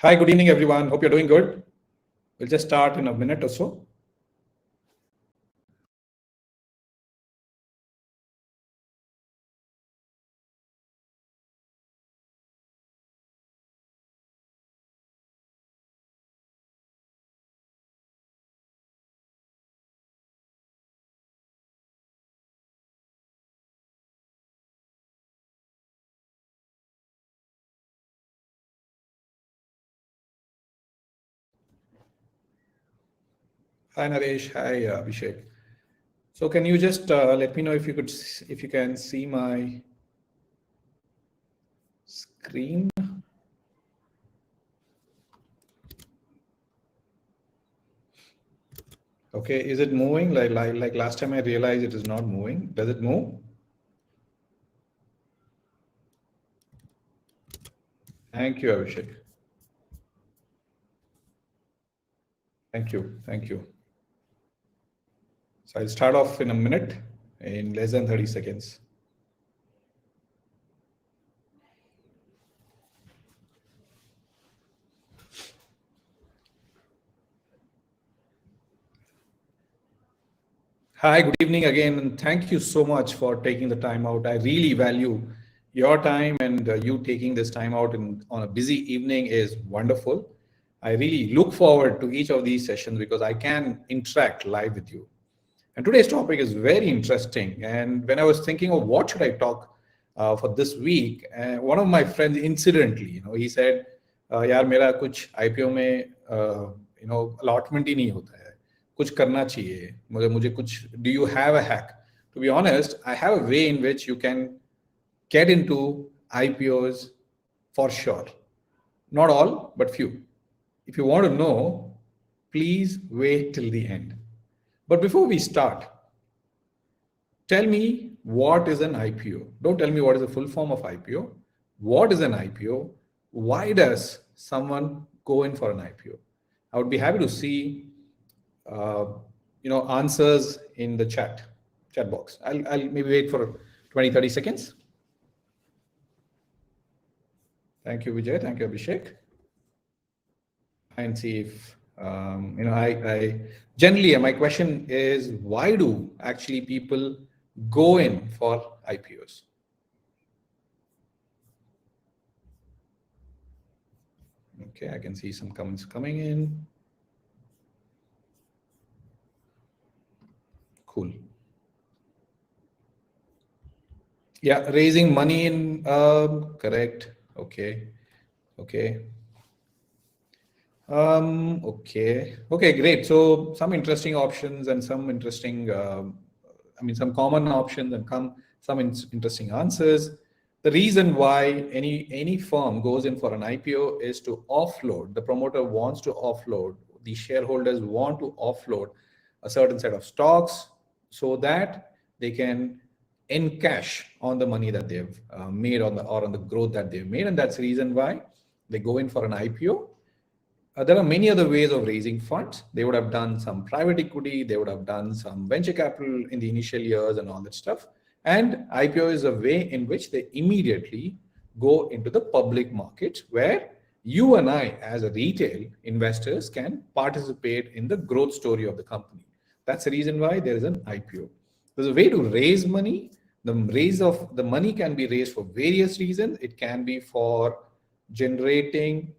Hi, good evening, everyone. Hope you're doing good. We'll just start in a minute or so. Hi, Naresh. Hi, Abhishek. So, can you just let me know if you can see my screen? Okay, is it moving? Like last time I realized it is not moving. Does it move? Thank you, Abhishek. Thank you. So I'll start off in a minute, in less than 30 seconds. Hi, good evening again, and thank you so much for taking the time out. I really value your time, and you taking this time out on a busy evening is wonderful. I really look forward to each of these sessions because I can interact live with you. And today's topic is very interesting. And when I was thinking of what should I talk for this week, one of my friends incidentally, he said, "यार मेरा कुछ IPO में allotment ही नहीं होता है, कुछ करना चाहिए, मुझे मुझे कुछ do you have a hack?" To be honest, I have a way in which you can get into IPOs for sure. Not all, but few. If you want to know, please wait till the end. But before we start, tell me what is an IPO. Don't tell me what is the full form of IPO. What is an IPO? Why does someone go in for an IPO? I would be happy to see answers in the chat box. I'll maybe wait for 20, 30 seconds. Thank you, Vijay. Thank you, Abhishek. And see if I generally my question is, why do actually people go in for IPOs? Okay, I can see some comments coming in. Cool. Yeah, raising money in correct. Okay. Okay, great. So some interesting options and some interesting, some common options and some interesting answers. The reason why any firm goes in for an IPO is to offload. The promoter wants to offload. The shareholders want to offload a certain set of stocks so that they can encash on the money that they've made on the growth that they've made, and that's the reason why they go in for an IPO. There are many other ways of raising funds. They would have done some private equity, they would have done some venture capital in the initial years and all that stuff. And IPO is a way in which they immediately go into the public markets where you and I, as a retail investors, can participate in the growth story of the company. That's the reason why there is an IPO. There's a way to raise money. The raise of the money can be raised for various reasons. It can be for generating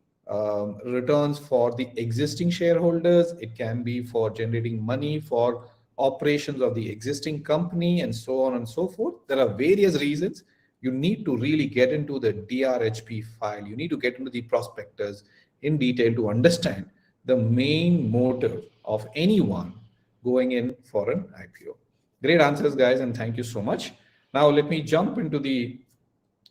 returns for the existing shareholders. It can be for generating money for operations of the existing company and so on and so forth. There are various reasons. You need to really get into the DRHP file. You need to get into the prospectus in detail to understand the main motive of anyone going in for an IPO. Great answers, guys, and thank you so much. Now, let me jump into the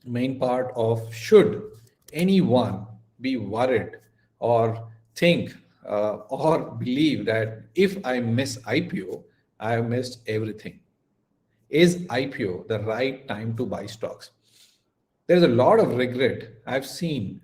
main part of, should anyone be worried or think or believe that if I miss IPO, I have missed everything? Is IPO the right time to buy stocks? There's a lot of regret I've seen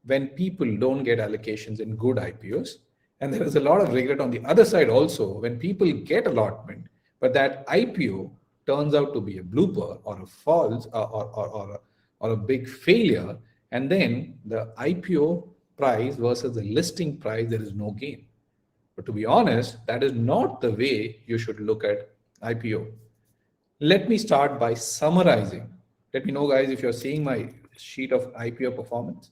when people don't get allocations in good IPOs. And there is a lot of regret on the other side also when people get allotment, but that IPO turns out to be a blooper or a false or a big failure. And then the IPO price versus the listing price, there is no gain. But to be honest, that is not the way you should look at IPO. Let me start by summarizing. Let me know, guys, if you're seeing my sheet of IPO performance.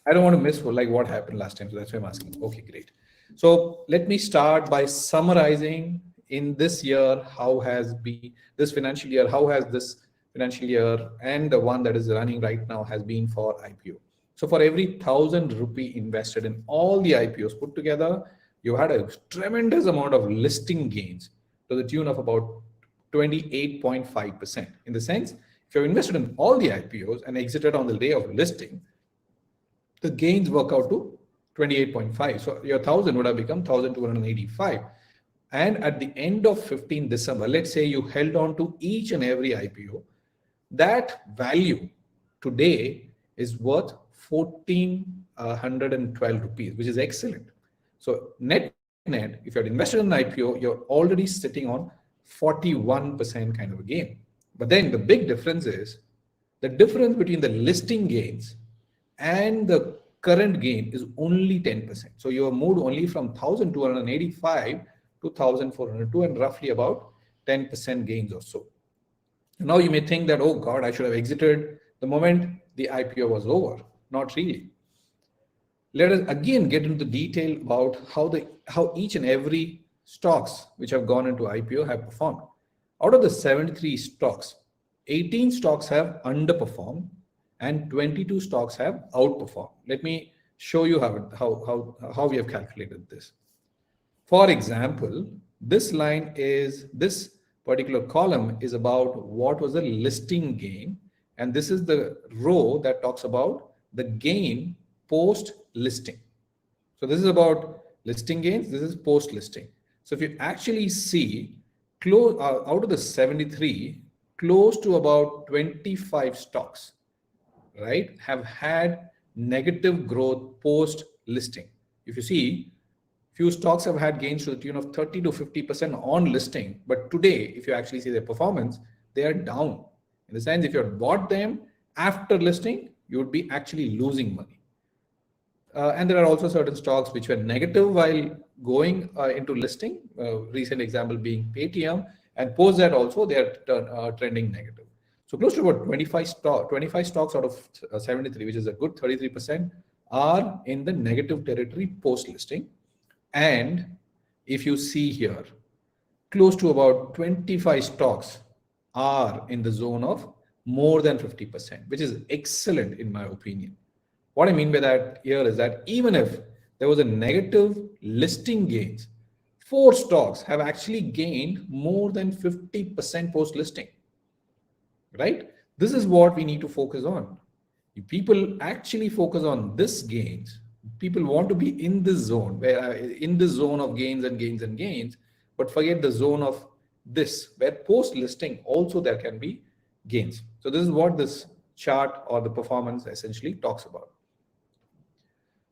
I don't want to miss like what happened last time, so that's why I'm asking. Okay, great. So let me start by summarizing in this year, how has been this financial year, how has this financial year and the one that is running right now has been for IPO. So for every 1,000 rupee invested in all the IPOs put together, you had a tremendous amount of listing gains to the tune of about 28.5%. In the sense, if you've invested in all the IPOs and exited on the day of listing, the gains work out to 28.5. So your 1,000 would have become 1,285. And at the end of 15 December, let's say you held on to each and every IPO, that value today is worth 1,412 rupees, which is excellent. So net, if you had invested in an IPO, you're already sitting on 41% kind of a gain. But then the big difference is the difference between the listing gains and the current gain is only 10%. So you have moved only from 1,285 to 1,402 and roughly about 10% gains or so. Now you may think that, oh God, I should have exited the moment the IPO was over. Not really. Let us again get into the detail about how each and every stocks which have gone into IPO have performed. Out of the 73 stocks, 18 stocks have underperformed and 22 stocks have outperformed. Let me show you how we have calculated this. For example, this particular column is about what was the listing gain, and this is the row that talks about the gain post listing. So this is about listing gains, this is post listing. So if you actually see out of the 73, close to about 25 stocks, right, have had negative growth post listing. If you see, few stocks have had gains to the tune of 30 to 50% on listing, but today, if you actually see their performance, they are down. In the sense, if you had bought them after listing, you would be actually losing money. And there are also certain stocks which were negative while going into listing. Recent example being Paytm, and post that also they are trending negative. So close to about 25 stocks out of 73, which is a good 33%, are in the negative territory post listing. And if you see here, close to about 25 stocks are in the zone of more than 50%, which is excellent in my opinion. What I mean by that here is that even if there was a negative listing gains, 4 stocks have actually gained more than 50% post listing, right? This is what we need to focus on. If people actually focus on this gains, people want to be in this zone, where in this zone of gains and gains and gains, but forget the zone of this, where post listing also there can be gains. So this is what this chart or the performance essentially talks about.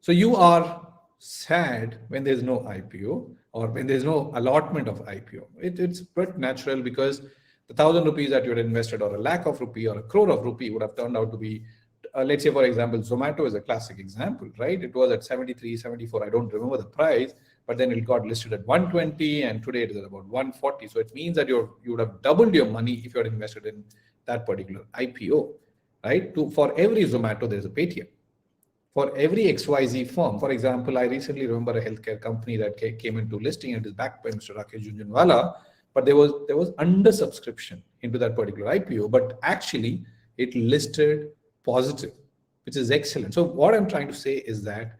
So you are sad when there's no IPO or when there's no allotment of IPO. It's quite natural, because the 1,000 rupees that you had invested, or a lakh of rupee or a crore of rupee, would have turned out to be, let's say, for example, Zomato is a classic example, right? It was at 73, 74, I don't remember the price, but then it got listed at 120 and today it is at about 140. So it means that you would have doubled your money if you had invested in that particular IPO, right? For every Zomato, there's a Paytm. For every XYZ firm, for example, I recently remember a healthcare company that came into listing and is backed by Mr. Rakesh Jhunjhunwala, but there was under subscription into that particular IPO, but actually it listed positive, which is excellent. So what I'm trying to say is that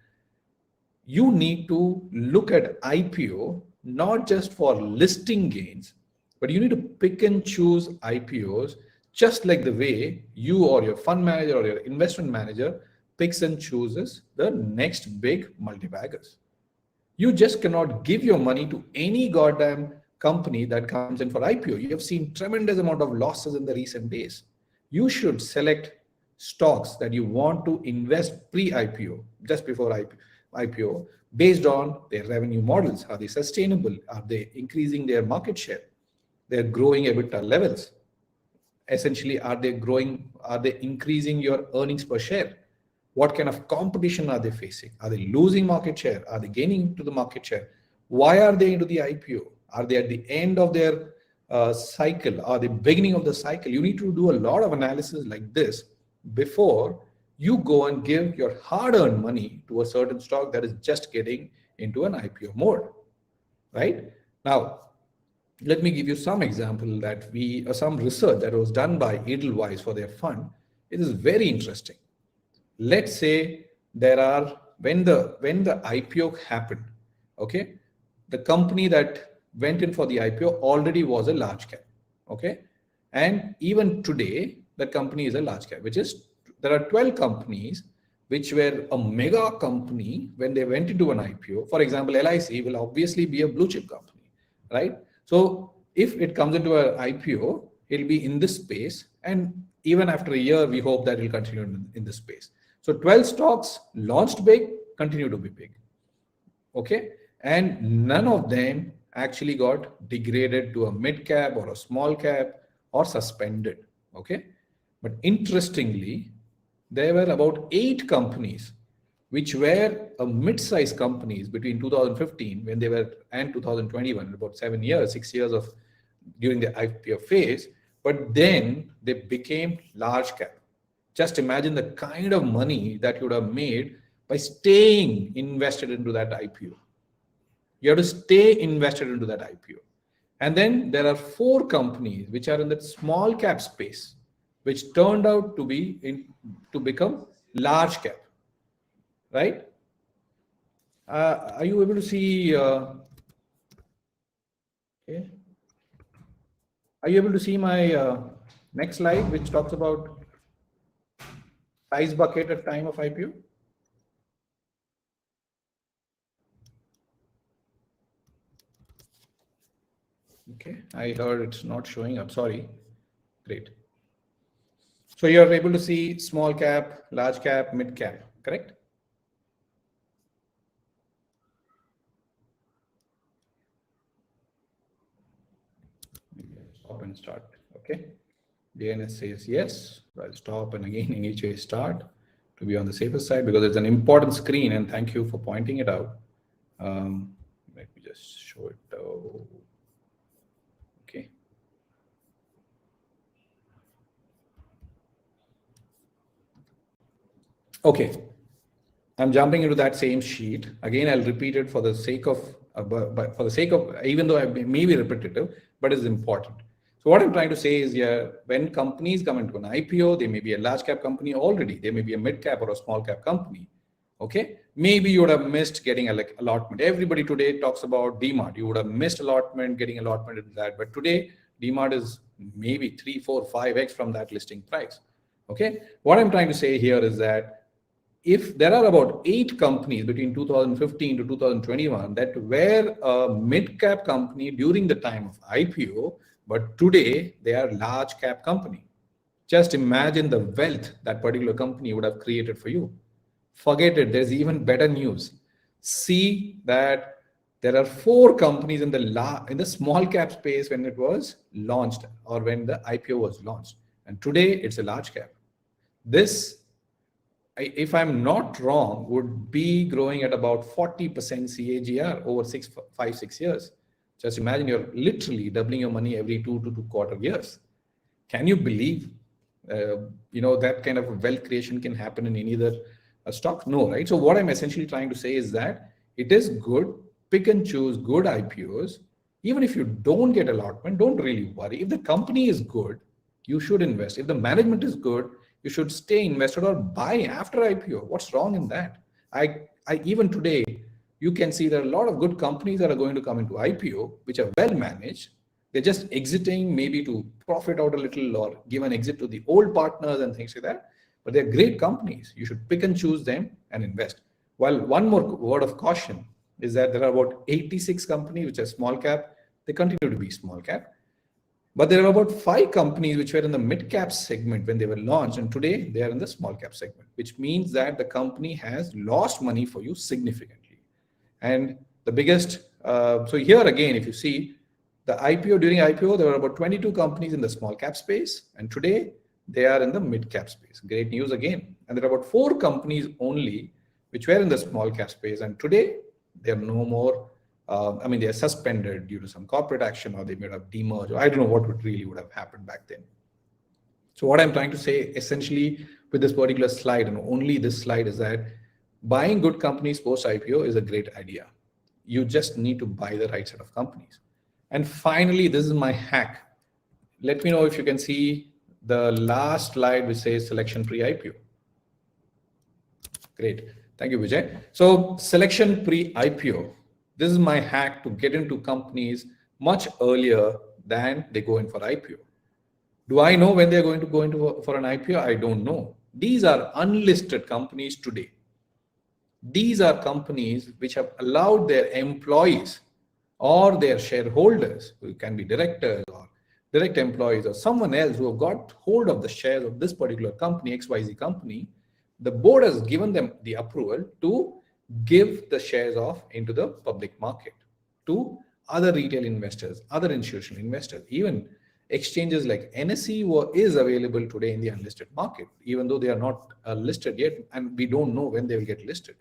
you need to look at IPO not just for listing gains, but you need to pick and choose IPOs just like the way you or your fund manager or your investment manager picks and chooses the next big multi-baggers. You just cannot give your money to any goddamn company that comes in for IPO. You have seen tremendous amount of losses in the recent days. You should select stocks that you want to invest pre-IPO, just before IPO, based on their revenue models. Are they sustainable? Are they increasing their market share? They're growing EBITDA levels. Essentially, are they increasing your earnings per share? What kind of competition are they facing? Are they losing market share? Are they gaining to the market share? Why are they into the IPO? Are they at the end of their cycle? Are they beginning of the cycle? You need to do a lot of analysis like this before you go and give your hard-earned money to a certain stock that is just getting into an IPO mode, right? Now, let me give you some example that some research that was done by Edelweiss for their fund. It is very interesting. Let's say there are when the IPO happened, okay, the company that went in for the IPO already was a large cap, okay, and even today the company is a large cap, which is there are 12 companies which were a mega company when they went into an IPO. For example, LIC will obviously be a blue chip company, right? So if it comes into an IPO, it'll be in this space, and even after a year, we hope that it will continue in this space. So 12 stocks launched big, continue to be big. Okay. And none of them actually got degraded to a mid cap or a small cap or suspended. Okay. But interestingly, there were about 8 companies which were a mid-sized companies between 2015 when they were and 2021, about 7 years, 6 years of during the IPO phase, but then they became large cap. Just imagine the kind of money that you would have made by staying invested into that IPO. You have to stay invested into that IPO. And then there are 4 companies which are in that small cap space, which turned out to become large cap, right? Are you able to see? Okay. Are you able to see my next slide, which talks about size bucket at time of IPO? Okay, I heard it's not showing up. Sorry. Great. So you're able to see small cap, large cap, mid cap, correct? Stop and start. Okay. DNS says yes. I'll stop and again NHA start to be on the safer side because it's an important screen, and thank you for pointing it out. Let me just show it. Okay. Okay. I'm jumping into that same sheet. Again, I'll repeat it for the sake of, even though I may be repetitive, but it's important. So what I'm trying to say is, yeah, when companies come into an IPO, they may be a large cap company already. They may be a mid cap or a small cap company. Okay. Maybe you would have missed getting a allotment. Everybody today talks about DMart. You would have missed allotment, getting allotment into that. But today, DMart is maybe 3, 4, 5x from that listing price. Okay. What I'm trying to say here is that if there are about 8 companies between 2015 to 2021 that were a mid-cap company during the time of IPO, but today they are large cap company. Just imagine the wealth that particular company would have created for you. Forget it. There's even better news. See that there are 4 companies in the small cap space when it was launched or when the IPO was launched. And today it's a large cap. This, if I'm not wrong, would be growing at about 40% CAGR over 5, 6 years. Just imagine you're literally doubling your money every 2 to 2.25 years. Can you believe, that kind of wealth creation can happen in any other stock? No, right? So what I'm essentially trying to say is that it is good, pick and choose good IPOs. Even if you don't get allotment, don't really worry. If the company is good, you should invest. If the management is good, you should stay invested or buy after IPO. What's wrong in that? I even today, you can see there are a lot of good companies that are going to come into IPO, which are well managed. They're just exiting maybe to profit out a little or give an exit to the old partners and things like that. But they're great companies. You should pick and choose them and invest. Well, one more word of caution is that there are about 86 companies which are small cap. They continue to be small cap. But there are about 5 companies which were in the mid cap segment when they were launched, and today they are in the small cap segment, which means that the company has lost money for you significantly. And the biggest, so here again, if you see the IPO, during IPO, there were about 22 companies in the small cap space, and today they are in the mid-cap space. Great news again. And there are about 4 companies only which were in the small cap space. And today, they are no more, they are suspended due to some corporate action, or they may have demerged. I don't know what would have happened back then. So what I'm trying to say essentially with this particular slide, and only this slide, is that buying good companies post IPO is a great idea. You just need to buy the right set of companies. And finally, this is my hack. Let me know if you can see the last slide which says selection pre-IPO. Great. Thank you, Vijay. So selection pre-IPO. This is my hack to get into companies much earlier than they go in for IPO. Do I know when they're going to go into for an IPO? I don't know. These are unlisted companies today. These are companies which have allowed their employees or their shareholders, who can be directors or direct employees or someone else who have got hold of the shares of this particular company, XYZ company, the board has given them the approval to give the shares off into the public market to other retail investors, other institutional investors. Even exchanges like NSE is available today in the unlisted market, even though they are not listed yet, and we don't know when they will get listed.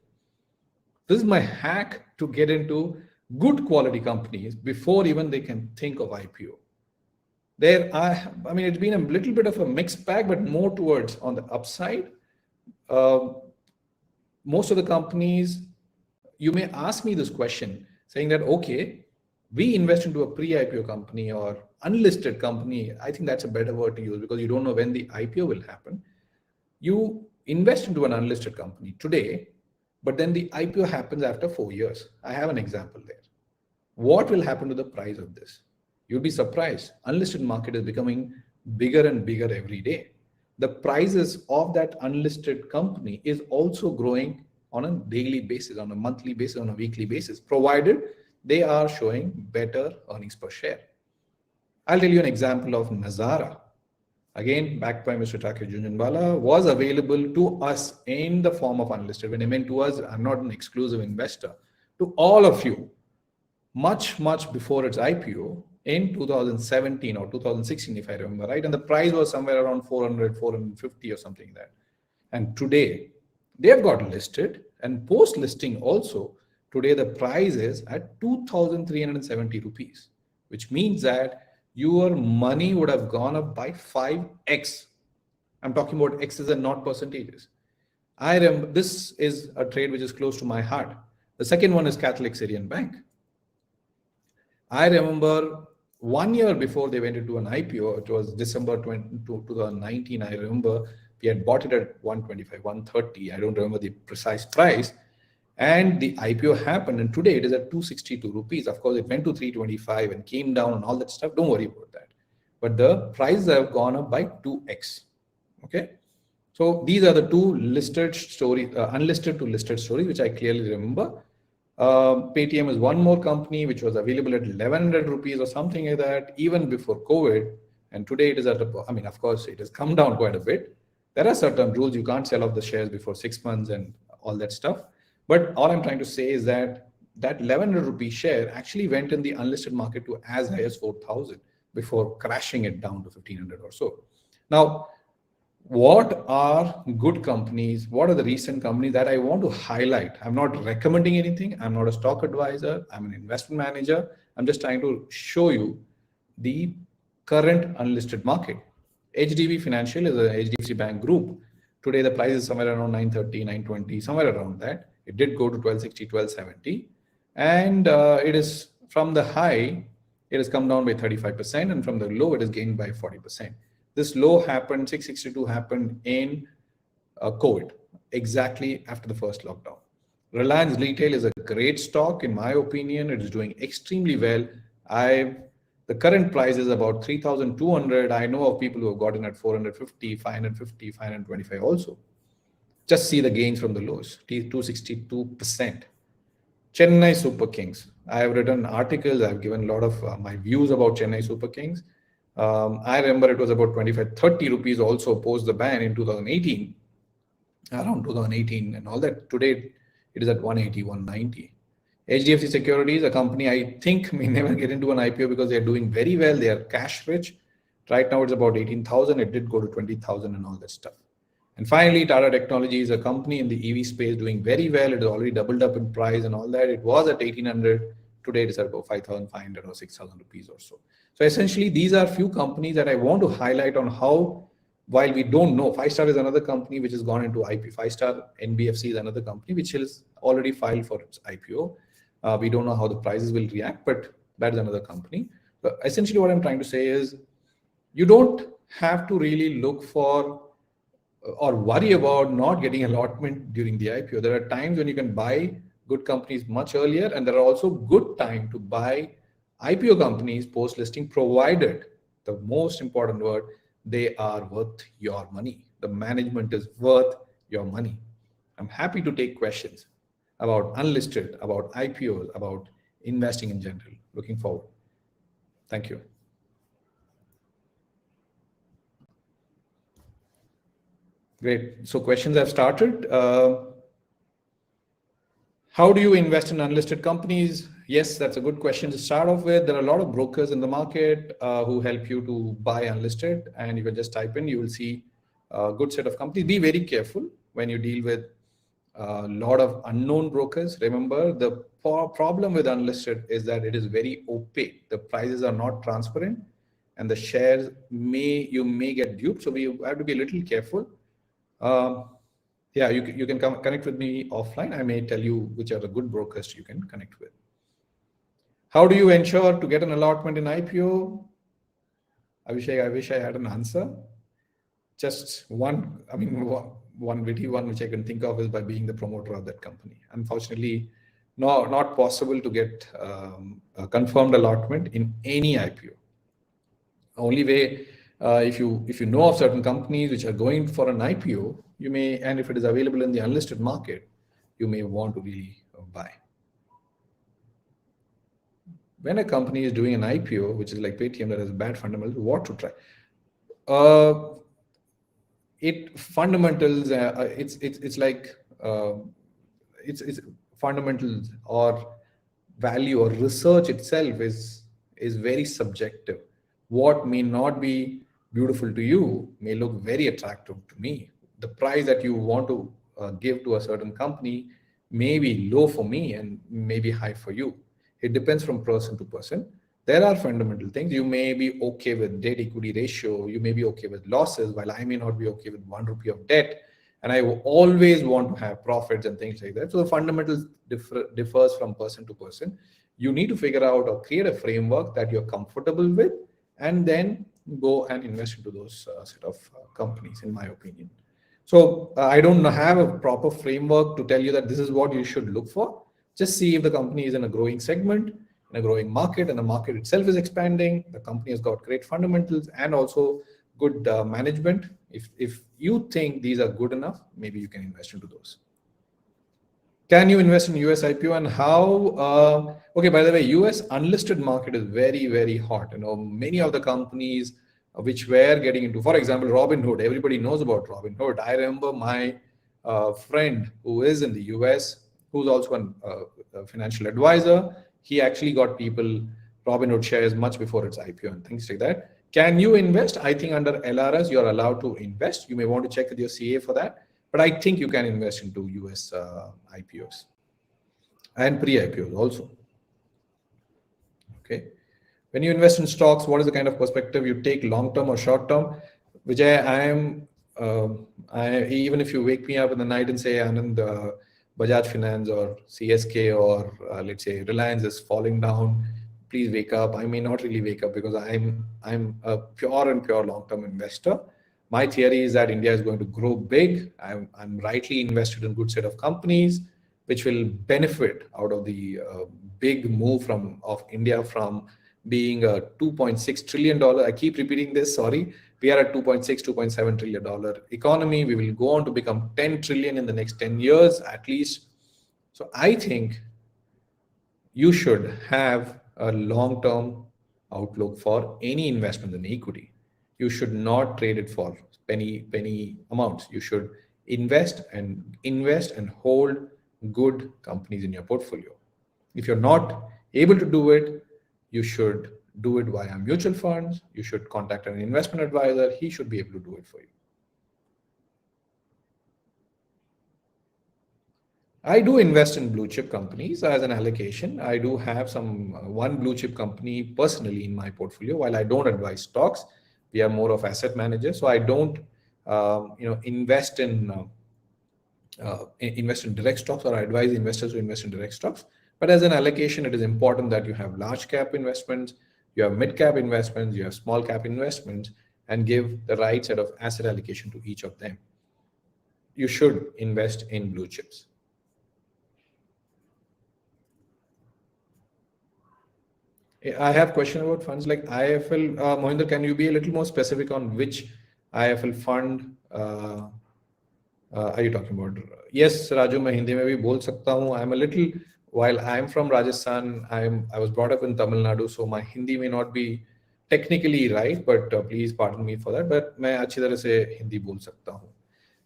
This is my hack to get into good quality companies before even they can think of IPO. It's been a little bit of a mixed bag, but more towards on the upside. Most of the companies, you may ask me this question saying that, okay, we invest into a pre-IPO company or unlisted company. I think that's a better word to use because you don't know when the IPO will happen. You invest into an unlisted company today, but then the IPO happens after 4 years. I have an example there. What will happen to the price of this? You'll be surprised. Unlisted market is becoming bigger and bigger every day. The prices of that unlisted company is also growing on a daily basis, on a monthly basis, on a weekly basis, provided they are showing better earnings per share. I'll tell you an example of Nazara. Again, backed by Mr. Takir Junjunwala, was available to us in the form of unlisted. When I meant to us, I'm not an exclusive investor. To all of you, much before its IPO in 2017 or 2016, if I remember right, and the price was somewhere around 400, 450 or something like that. And today, they have got listed, and post-listing also, today the price is at 2,370 rupees, which means that your money would have gone up by 5x. I'm talking about X's and not percentages. I remember this is a trade which is close to my heart. The second one is Catholic Syrian Bank. I remember 1 year before they went into an IPO, it was December 2019. I remember we had bought it at 125, 130. I don't remember the precise price. And the IPO happened, and today it is at 262 rupees. Of course, it went to 325 and came down and all that stuff. Don't worry about that. But the prices have gone up by 2x. Okay. So these are the two listed stories, unlisted to listed stories, which I clearly remember. Paytm is one more company which was available at 1100 rupees or something like that, even before COVID. And today it is at, of course, it has come down quite a bit. There are certain rules. You can't sell off the shares before 6 months and all that stuff. But all I'm trying to say is that 1100 rupee share actually went in the unlisted market to as high as 4,000 before crashing it down to 1,500 or so. Now, what are good companies? What are the recent companies that I want to highlight? I'm not recommending anything. I'm not a stock advisor. I'm an investment manager. I'm just trying to show you the current unlisted market. HDB Financial is a HDFC Bank group. Today, the price is somewhere around 930, 920, somewhere around that. It did go to 1260, 1270. And it is from the high, it has come down by 35%. And from the low, it is gained by 40%. This low happened, 662 happened in COVID, exactly after the first lockdown. Reliance Retail is a great stock, in my opinion. It is doing extremely well. The current price is about 3,200. I know of people who have gotten at 450, 550, 525 also. Just see the gains from the lows, 262%. Chennai Super Kings. I have written articles. I've given a lot of my views about Chennai Super Kings. I remember it was about 25, 30 rupees also post the ban in 2018, around 2018 and all that. Today, it is at 180, 190. HDFC Securities, a company I think may never get into an IPO because they're doing very well. They are cash rich. Right now it's about 18,000. It did go to 20,000 and all that stuff. And finally, Tata Technology is a company in the EV space doing very well. It has already doubled up in price and all that. It was at 1,800. Today it is at about 5,500 or 6,000 rupees or so. So essentially, these are few companies that I want to highlight on how, while we don't know, Five Star is another company which has gone into IP. Five Star NBFC is another company which is already filed for its IPO. We don't know how the prices will react, but that is another company. But essentially, what I'm trying to say is, you don't have to really look for or worry about not getting allotment during the IPO. There are times when you can buy good companies much earlier, and there are also good time to buy IPO companies post listing, provided, the most important word, they are worth your money. The management is worth your money. I'm happy to take questions about unlisted, about IPOs, about investing in general. Looking forward. Thank you. Great. So questions have started. How do you invest in unlisted companies? Yes, that's a good question to start off with. There are a lot of brokers in the market who help you to buy unlisted, and you can just type in, you will see a good set of companies. Be very careful when you deal with a lot of unknown brokers. Remember, the problem with unlisted is that it is very opaque. The prices are not transparent, and the shares you may get duped. So we have to be a little careful. Yeah, you can connect with me offline. I may tell you which are the good brokers you can connect with. How do you ensure to get an allotment in IPO? I wish I had an answer. Just one, one witty one which I can think of is by being the promoter of that company. Unfortunately, not possible to get a confirmed allotment in any IPO. Only way, if you know of certain companies which are going for an IPO, you may, and if it is available in the unlisted market, you may want to really buy. When a company is doing an IPO, which is like Paytm that has bad fundamentals, what to try? Fundamentals. It's fundamentals or value or research itself is very subjective. What may not be beautiful to you may look very attractive to me. The price that you want to give to a certain company may be low for me and may be high for you. It depends from person to person. There are fundamental things. You may be okay with debt equity ratio. You may be okay with losses, while I may not be okay with 1 rupee of debt. And I always want to have profits and things like that. So the fundamentals differs from person to person. You need to figure out or create a framework that you're comfortable with, and then go and invest into those set of companies, in my opinion. So I don't have a proper framework to tell you that this is what you should look for. Just see if the company is in a growing segment, in a growing market, and the market itself is expanding. The company has got great fundamentals and also good management. If you think these are good enough, maybe you can invest into those. Can you invest in US IPO and how? Okay, by the way, US unlisted market is very, very hot. Many of the companies which were getting into, for example, Robinhood. Everybody knows about Robinhood. I remember my friend who is in the US, who's also a financial advisor. He actually got people Robinhood shares much before its IPO and things like that. Can you invest? I think under LRS, you're allowed to invest. You may want to check with your CA for that. But I think you can invest into US IPOs and pre-IPOs also. Okay. When you invest in stocks, what is the kind of perspective you take, long-term or short-term? Vijay, even if you wake me up in the night and say, Anand, Bajaj Finance or CSK or let's say Reliance is falling down, please wake up. I may not really wake up because I'm a pure long-term investor. My theory is that India is going to grow big. I'm rightly invested in a good set of companies which will benefit out of the big move of India from being a $2.6 trillion. I keep repeating this, sorry. We are at $2.6, $2.7 trillion economy. We will go on to become 10 trillion in the next 10 years at least. So I think you should have a long-term outlook for any investment in equity. You should not trade it for penny amounts. You should invest and hold good companies in your portfolio. If you're not able to do it, you should do it via mutual funds. You should contact an investment advisor. He should be able to do it for you. I do invest in blue chip companies as an allocation. I do have one blue chip company personally in my portfolio. While I don't advise stocks, we are more of asset managers. So I don't, invest in direct stocks, or I advise investors to invest in direct stocks. But as an allocation, it is important that you have large cap investments, you have mid cap investments, you have small cap investments, and give the right set of asset allocation to each of them. You should invest in blue chips. I have question about funds like IFL. Mohinder, can you be a little more specific on which IFL fund are you talking about? Yes, Raju, मैं हिंदी में भी बोल सकता हूँ. I'm a little, while I'm from Rajasthan, I was brought up in Tamil Nadu, so my Hindi may not be technically right, but please pardon me for that. But मैं अच्छी तरह से हिंदी बोल सकता हूँ.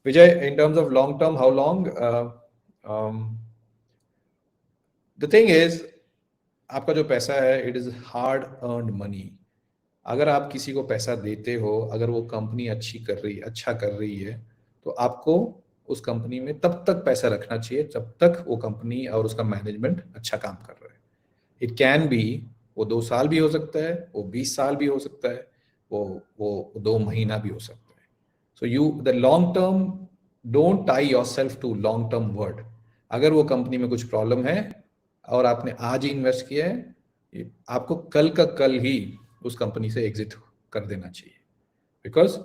Vijay, in terms of long term, how long? The thing is, आपका जो पैसा है, it is hard earned money. अगर आप किसी को पैसा देते हो, अगर वो कंपनी अच्छा कर रही है, तो आपको उस कंपनी में तब तक पैसा रखना चाहिए जब तक वो कंपनी और उसका मैनेजमेंट अच्छा काम कर रहा है. इट कैन बी, वो 2 साल भी हो सकता है, वो 20 साल भी हो सकता है, वो 2 महीना भी हो सकता है. So the long term, don't tie yourself to long term word. अगर वो कंपनी में कुछ प्रॉब्लम है और आपने आज ही इन्वेस्ट किया है, आपको कल का कल ही उस कंपनी से एग्जिट कर देना चाहिए. Because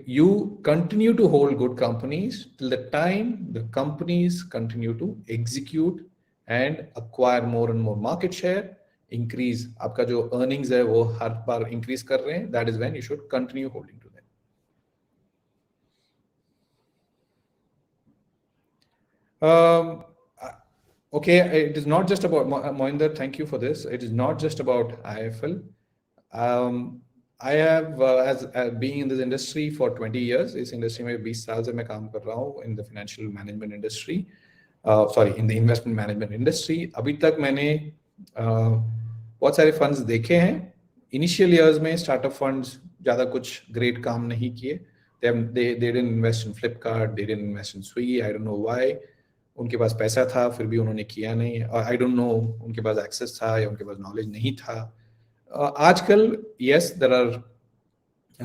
you continue to hold good companies till the time the companies continue to execute and acquire more and more market share, increase आपका जो earnings है वो हर बार increase कर रहे हैं. That is when you should continue holding to them. Okay, it is not just about Mohinder. Thank you for this. It is not just about IFL. I have as being in this industry for 20 years. इस industry में 20 साल से मैं काम कर रहा हूँ in the financial management industry. In the investment management industry. अभी तक मैंने बहुत सारे फंड्स देखे हैं. इनिशियल ईयर्स में स्टार्टअप फंड्स ज़्यादा कुछ ग्रेट काम नहीं किए. They didn't invest in Flipkart, they didn't invest in Swiggy. I don't know why. उनके पास पैसा था फिर भी उन्होंने किया नहीं. I don't know उनके पास एक्सेस था या उनके पास नॉलेज नहीं था. आजकल yes, there are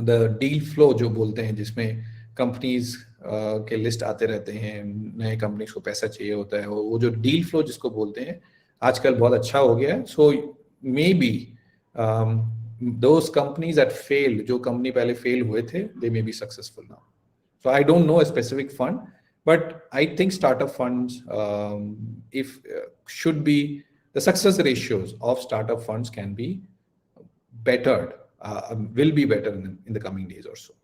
the deal flow जो बोलते हैं, जिसमें कंपनीज के लिस्ट आते रहते हैं, नए कंपनीज को पैसा चाहिए होता है, वो जो डील फ्लो जिसको बोलते हैं आजकल बहुत अच्छा हो गया है. So may be those companies that failed, जो कंपनी पहले फेल हुए थे, they may be successful now. So I don't know a specific fund, but I think startup funds, should be, the success ratios of startup funds can be bettered, will be better in the coming days or so.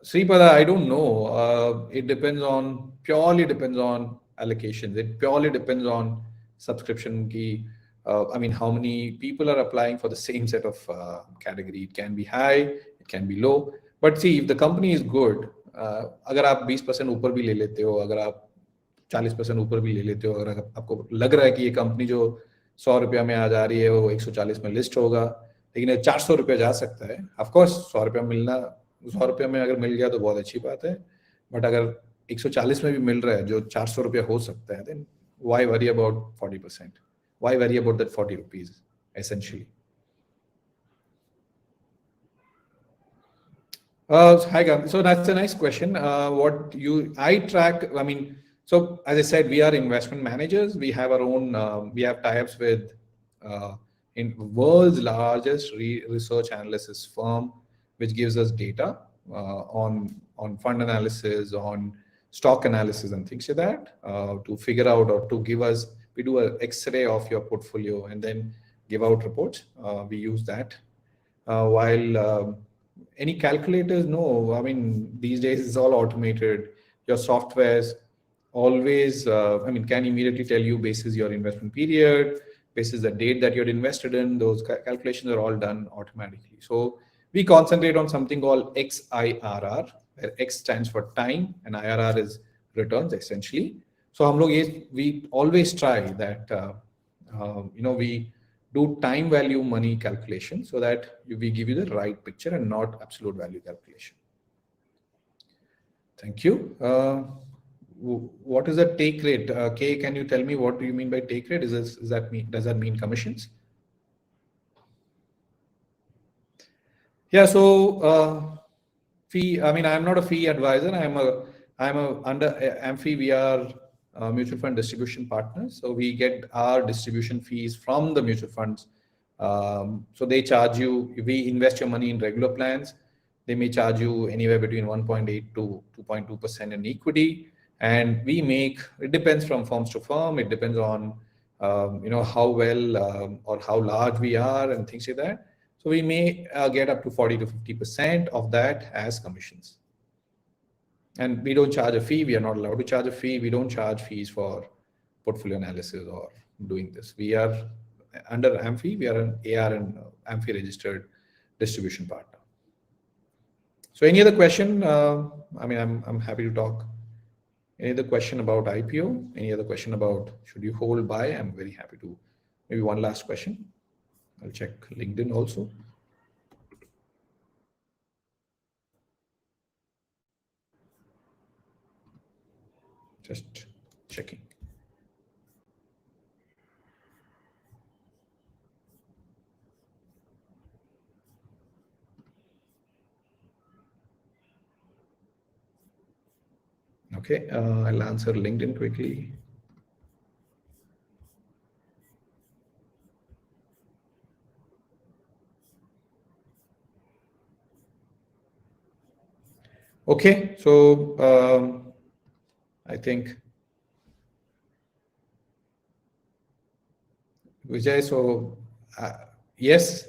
Sripada, I don't know. It purely depends on allocations. It purely depends on subscription key. How many people are applying for the same set of category. It can be high, it can be low. But see, if the company is good, अगर आप 20% ऊपर भी ले लेते हो, अगर आप 40% ऊपर भी ले लेते हो, अगर आपको लग रहा है कि ये कंपनी जो 100 रुपया में आ जा रही है वो 140 में लिस्ट होगा, लेकिन 400 रुपया जा सकता है. ऑफकोर्स 100 रुपया में अगर मिल गया तो बहुत अच्छी बात है. बट अगर 140 में भी मिल रहा है जो 400 रुपया हो सकता है, then why worry about 40%? Why worry about that 40 rupees essentially? Hi, Gam. So that's a nice question. I track, so as I said, we are investment managers. We have our own, we have tie-ups with in world's largest research analysis firm, which gives us data on fund analysis, on stock analysis and things like that, to figure out or to give us, we do an X-ray of your portfolio and then give out reports. We use that. While any calculators, no. These days it's all automated. Your softwares always, can immediately tell you basis your investment period, basis the date that you're invested in. Those calculations are all done automatically. So we concentrate on something called XIRR, where X stands for time and IRR is returns essentially. So we always try that We do time value money calculation so that we give you the right picture and not absolute value calculation. Thank you. What is the take rate? Kay, can you tell me what do you mean by take rate? Does that mean commissions? Yeah. So fee. I mean, I'm not a fee advisor. I'm a under Amphi. We are mutual fund distribution partners. So we get our distribution fees from the mutual funds. So they charge you. If we invest your money in regular plans, they may charge you anywhere between 1.8 to 2.2% in equity. And we make, it depends from firms to firm. It depends on how well or how large we are and things like that. So we may get up to 40 to 50% of that as commissions. And we don't charge a fee. We are not allowed to charge a fee. We don't charge fees for portfolio analysis or doing this. We are under Amphi. We are an AR and Amphi registered distribution partner. So any other question? I'm happy to talk. Any other question about IPO? Any other question about should you hold buy? I'm very happy to. Maybe one last question. I'll check LinkedIn also. Just checking. Okay, I'll answer LinkedIn quickly. Okay, so I think Vijay, so yes.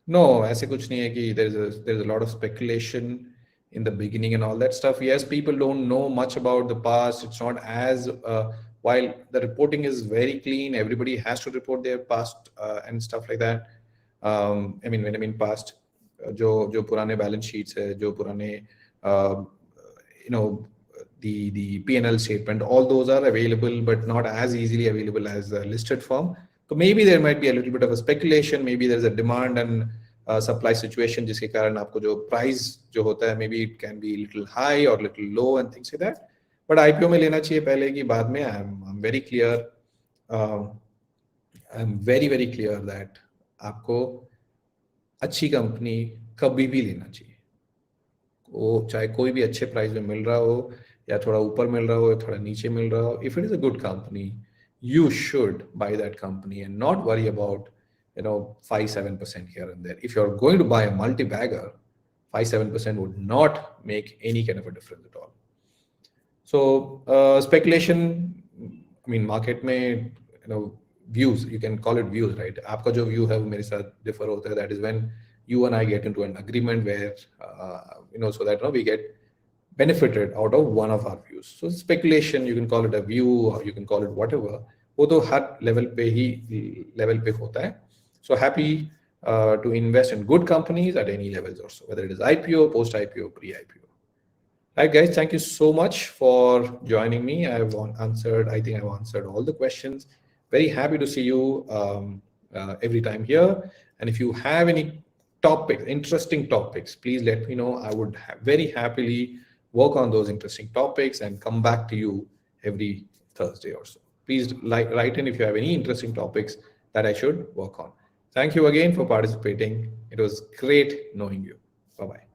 No, ऐसे कुछ नहीं है कि there's a lot of speculation in the beginning and all that stuff. Yes, people don't know much about the past. It's not as while the reporting is very clean, everybody has to report their past and stuff like that. When I mean past, जो पुराने balance sheets है, जो पुराने the P&L statement, all those are available, but not as easily available as a listed firm. So maybe there might be a little bit of a speculation. Maybe there's a demand and supply situation जिसके कारण आपको जो price जो होता है, maybe it can be little high or little low and things like that. But IPO में लेना चाहिए पहले की बाद में. I'm very clear. I'm very very clear that आपको अच्छी कंपनी कभी भी लेना चाहिए. वो चाहे कोई भी अच्छे प्राइस में मिल रहा हो या थोड़ा ऊपर मिल रहा हो या थोड़ा नीचे मिल रहा हो. If it is a good company, you should buy that company and not worry about 5-7% here and there. If you're going to buy a multi-bagger, 5-7% would not make any kind of a difference at all. So speculation, market में views, you can call it views, right? आपका जो view है वो मेरे साथ differ होता है. That is when you and I get into an agreement where so that we get benefited out of one of our views. So speculation, you can call it a view or you can call it whatever. वो तो हर level पे होता है. So happy to invest in good companies at any levels also, whether it is IPO, post IPO, pre IPO. Right, guys, thank you so much for joining me. I think I've answered all the questions. Very happy to see you every time here. And if you have any interesting topics, please let me know. I would very happily work on those interesting topics and come back to you every Thursday or so. Please write in if you have any interesting topics that I should work on. Thank you again for participating. It was great knowing you. Bye-bye.